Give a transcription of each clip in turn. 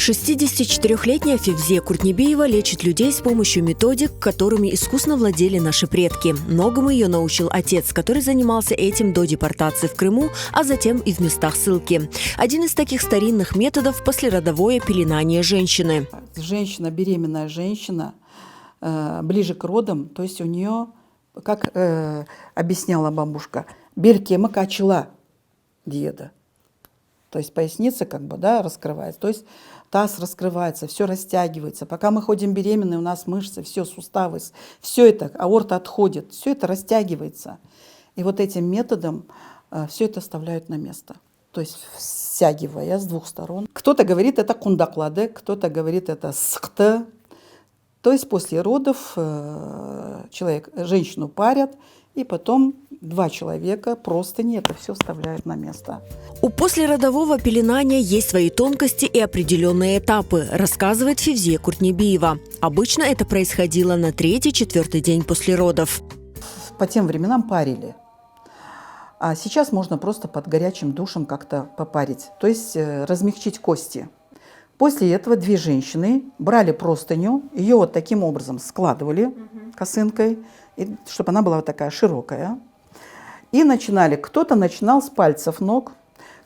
64-летняя Февзия Куртнебиева лечит людей с помощью методик, которыми искусно владели наши предки. Многому ее научил отец, который занимался этим до депортации в Крыму, а затем и в местах ссылки. Один из таких старинных методов – послеродовое пеленание женщины. Женщина, беременная женщина, ближе к родам, то есть у нее, как объясняла бабушка, «берке макачила» диета. То есть поясница раскрывается, то есть таз раскрывается, все растягивается. Пока мы ходим беременные, у нас мышцы, все, суставы, все это, аорта отходит, все это растягивается. И вот этим методом все это оставляют на место. То есть стягивая с двух сторон. Кто-то говорит, это кундакладе, кто-то говорит, это схты. То есть после родов женщину парят, и потом 2 человека простыни это все вставляют на место. У послеродового пеленания есть свои тонкости и определенные этапы, рассказывает Февзия Куртнебиева. Обычно это происходило на 3-4 день после родов. По тем временам парили. А сейчас можно просто под горячим душем как-то попарить, то есть размягчить кости. После этого 2 женщины брали простыню, ее вот таким образом складывали косынкой, чтобы она была вот такая широкая. И начинали, кто-то начинал с пальцев ног,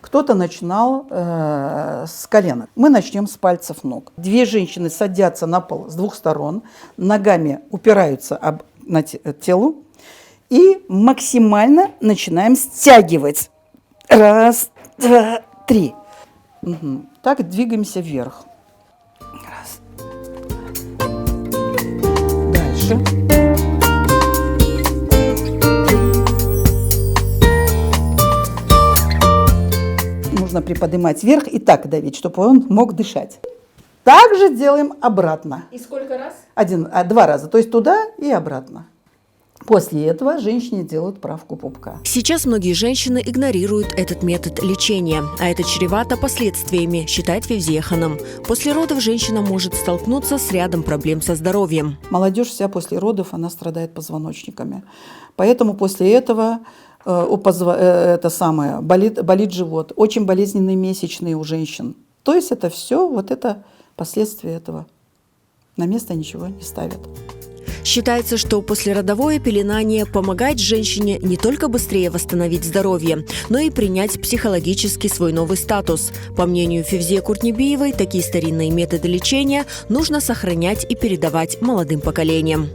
кто-то начинал с колена. Мы начнем с пальцев ног. 2 женщины садятся на пол с 2 сторон, ногами упираются на телу и максимально начинаем стягивать. 1, 2, 3. Угу. Так двигаемся вверх. 1. Дальше. Нужно приподнимать вверх и так давить, чтобы он мог дышать. Также делаем обратно. И сколько раз? 2 раза, то есть туда и обратно. После этого женщине делают правку пупка. Сейчас многие женщины игнорируют этот метод лечения, а это чревато последствиями, считает Февзия Ханым. После родов женщина может столкнуться с рядом проблем со здоровьем. Молодежь вся после родов, она страдает позвоночниками. Поэтому после этого болит живот, очень болезненные месячные у женщин. То есть это все, вот это последствия этого. На место ничего не ставят. Считается, что послеродовое пеленание помогает женщине не только быстрее восстановить здоровье, но и принять психологически свой новый статус. По мнению Февзии Куртнебиевой, такие старинные методы лечения нужно сохранять и передавать молодым поколениям.